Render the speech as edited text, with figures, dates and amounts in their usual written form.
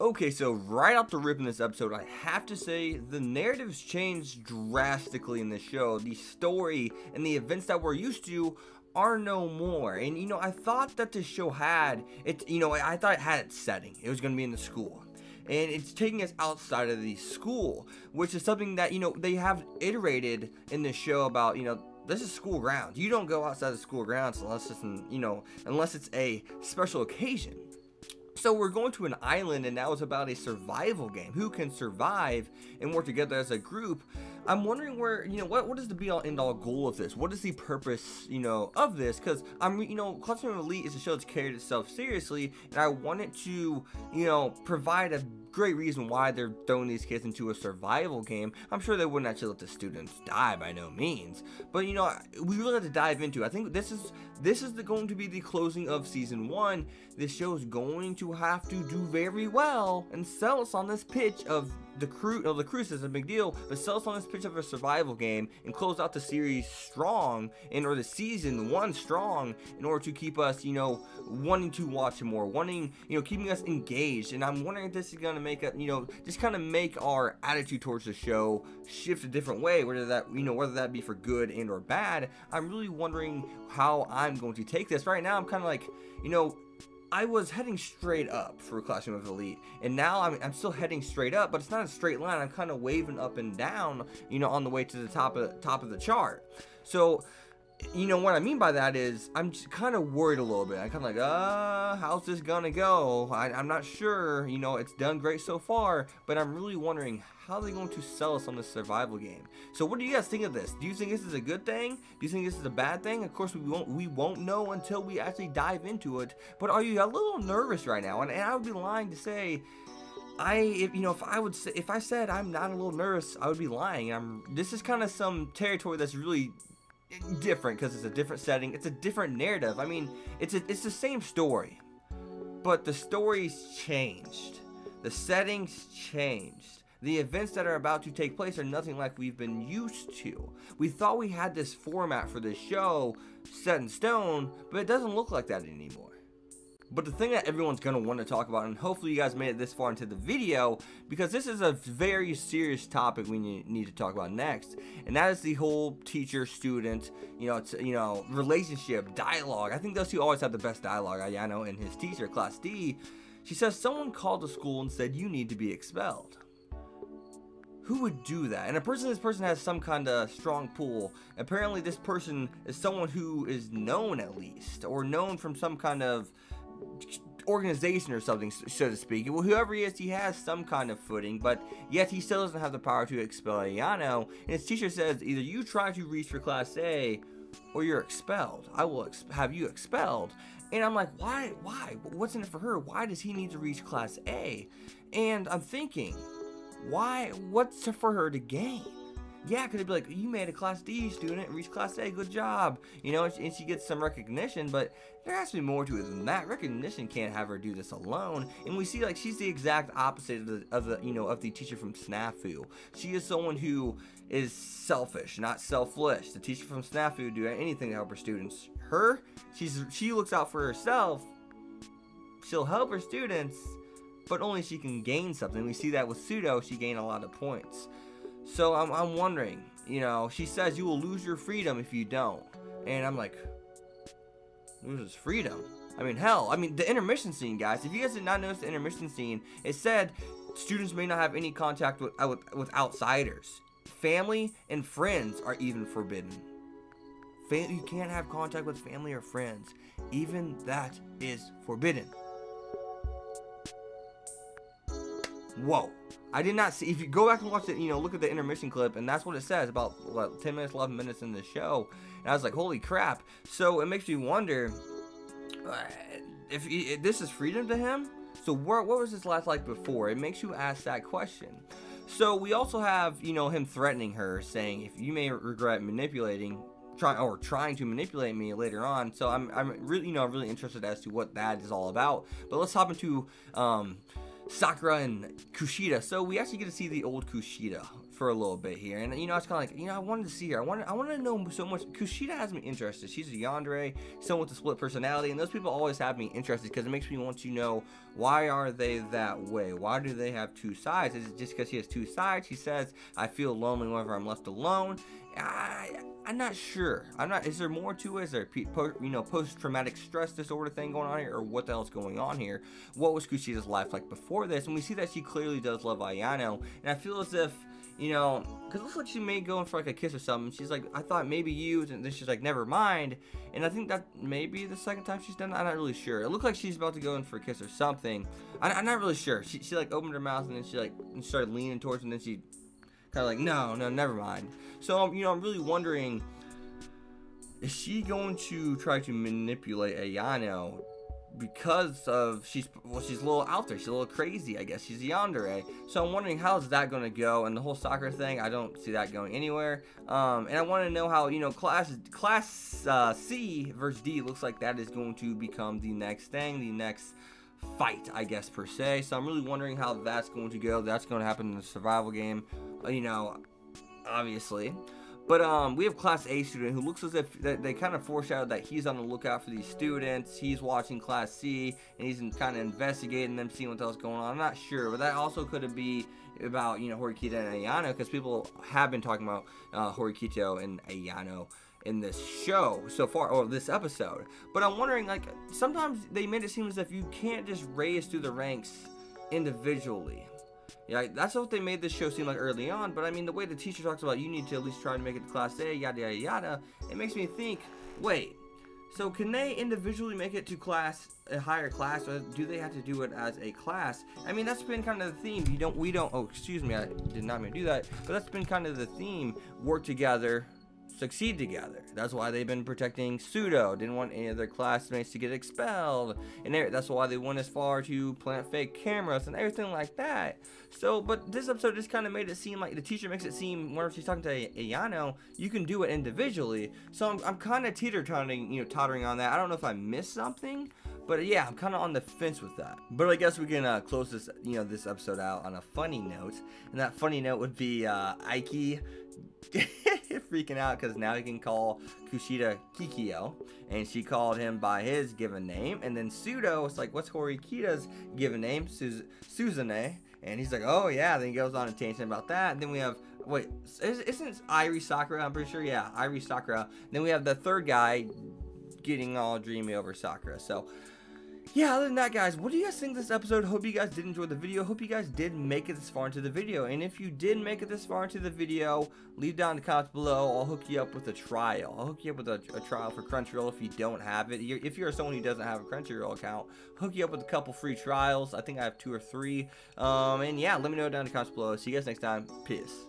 Okay, so right off the rip in this episode, I have to say the narratives changed drastically in this show. The story and the events that we're used to are no more. And I thought that this show had I thought it had its setting. It was going to be in the school. And it's taking us outside of the school, which is something that they have iterated in this show about, this is school grounds. You don't go outside of school grounds unless it's a special occasion. So we're going to an island, and now it's about a survival game. Who can survive and work together as a group? I'm wondering where, what is the be-all end-all goal of this? What is the purpose, of this? Because Classroom of Elite is a show that's carried itself seriously, and I wanted to, provide a great reason why they're throwing these kids into a survival game. I'm sure they wouldn't actually let the students die by no means, but we really have to dive into it. I think this is going to be the closing of season 1. This show is going to have to do very well and sell us on this pitch of the cruise is a big deal, but sell us on this pitch of a survival game and close out the series strong, or the season 1 strong, in order to keep us, wanting to watch more, keeping us engaged. And I'm wondering if this is gonna make just kind of make our attitude towards the show shift a different way, whether that be for good and or bad. I'm really wondering how I'm going to take this. Right now, I'm kind of like, I was heading straight up for Classroom of Elite, and now I'm still heading straight up, but it's not a straight line. I'm kind of waving up and down, on the way to the top of the chart. So, what I mean by that is I'm just kind of worried a little bit. I'm kind of like, how's this gonna go? I'm not sure. It's done great so far, but I'm really wondering how they're going to sell us on this survival game. So what do you guys think of this? Do you think this is a good thing? Do you think this is a bad thing? Of course, we won't know until we actually dive into it. But are you a little nervous right now? And I would be lying to say, if I said I'm not a little nervous, I would be lying. This is kind of some territory that's really different because it's a different setting. It's a different narrative. I mean, it's the same story, but the story's changed. The setting's changed. The events that are about to take place are nothing like we've been used to. We thought we had this format for this show set in stone, but it doesn't look like that anymore. But the thing that everyone's going to want to talk about, and hopefully you guys made it this far into the video, because this is a very serious topic we need to talk about next, and that is the whole teacher-student, relationship, dialogue. I think those two always have the best dialogue. Ayano and his teacher, Class D, she says, someone called the school and said, you need to be expelled. Who would do that? And this person has some kind of strong pull. Apparently this person is someone who is known, at least, or known from some kind of organization or something, so to speak. Well, whoever he is, he has some kind of footing, but yet he still doesn't have the power to expel Ayano. And his teacher says, either you try to reach for Class A, or you're expelled. I will have you expelled. And I'm like, why? What's in it for her? Why does he need to reach Class A? And I'm thinking, why? What's for her to gain? Yeah, because they'd be like, you made a Class D student and reached Class A, good job. And she gets some recognition, but there has to be more to it than that. Recognition can't have her do this alone. And we see, like, she's the exact opposite of the teacher from Snafu. She is someone who is selfish, not selfless. The teacher from Snafu would do anything to help her students. She looks out for herself. She'll help her students, but only she can gain something. We see that with Pseudo, she gained a lot of points. So I'm wondering, she says you will lose your freedom if you don't. And I'm like, loses freedom? I mean, hell, the intermission scene, guys. If you guys did not notice the intermission scene, it said students may not have any contact with outsiders. Family and friends are even forbidden. You can't have contact with family or friends. Even that is forbidden. Whoa. I did not see. If you go back and watch it, look at the intermission clip, and that's what it says about 10 minutes, 11 minutes in the show. And I was like, holy crap. So it makes me wonder if this is freedom to him. So what was his life like before? It makes you ask that question. So we also have, him threatening her, saying, if you may regret trying to manipulate me later on. So I'm really, really interested as to what that is all about. But let's hop into Sakura and Kushida. So we actually get to see the old Kushida for a little bit here, and I was kind of like, I wanted to see her. I want to know so much. Kushida has me interested. She's a yandere, someone with a split personality, and those people always have me interested because it makes me want to know, why are they that way? Why do they have two sides? Is it just because she has two sides? She says, I feel lonely whenever I'm left alone. I'm not sure. Is there more to it? Is there post-traumatic stress disorder thing going on here, or what the hell's going on here? What was Kushida's life like before this? And we see that she clearly does love Ayano, and I feel as if, because it looks like she may go in for like a kiss or something. She's like, I thought maybe you, and then she's like, never mind. And I think that maybe the second time she's done that. I'm not really sure. It looked like she's about to go in for a kiss or something. I'm not really sure. She like opened her mouth, and then she like started leaning towards him, and then she kind of like, no, never mind. So, I'm really wondering, is she going to try to manipulate Ayano because of, she's a little out there, she's a little crazy, I guess. She's a yandere. So I'm wondering, how's that going to go? And the whole soccer thing, I don't see that going anywhere. And I want to know how, class C versus D looks like that is going to become the next thing, the next fight, I guess, per se. So I'm really wondering how that's going to go. That's going to happen in the survival game, obviously. But we have Class A student who looks as if they kind of foreshadowed that he's on the lookout for these students. He's watching Class C, and he's kind of investigating them, seeing what the hell's going on. I'm not sure, but that also could be about, Horikita and Ayano, because people have been talking about Horikita and Ayano in this show so far, or this episode. But I'm wondering, like, sometimes they made it seem as if you can't just raise through the ranks individually. Yeah, that's what they made this show seem like early on, but I mean, the way the teacher talks about you need to at least try to make it to Class A, yada yada yada, it makes me think, wait, so can they individually make it to a higher class, or do they have to do it as a class? I mean, that's been kind of the theme. Oh, excuse me, I did not mean to do that, but that's been kind of the theme. Work together, succeed together. That's why they've been protecting Pseudo. Didn't want any of their classmates to get expelled, and that's why they went as far to plant fake cameras and everything like that. So, but this episode just kind of made it seem like the teacher makes it seem, whenever she's talking to Ayano, you can do it individually. So I'm kind of tottering on that. I don't know if I missed something, but yeah, I'm kind of on the fence with that. But I guess we can close this this episode out on a funny note, and that funny note would be Aiki freaking out because now he can call Kushida Kikyo, and she called him by his given name. And then Pseudo was like, what's Horikita's given name? Suzune. And he's like, oh yeah. Then he goes on a tangent about that. And then we have, wait, isn't Airi Sakura? I'm pretty sure, yeah, Airi Sakura. Then we have the third guy getting all dreamy over Sakura. So yeah, other than that, guys, what do you guys think of this episode? Hope you guys did enjoy the video. Hope you guys did make it this far into the video. And if you did make it this far into the video, leave down in the comments below. I'll hook you up with a trial. I'll hook you up with a trial for Crunchyroll if you don't have it. If you're someone who doesn't have a Crunchyroll account, hook you up with a couple free trials. I think I have 2 or 3. And yeah, let me know down in the comments below. See you guys next time. Peace.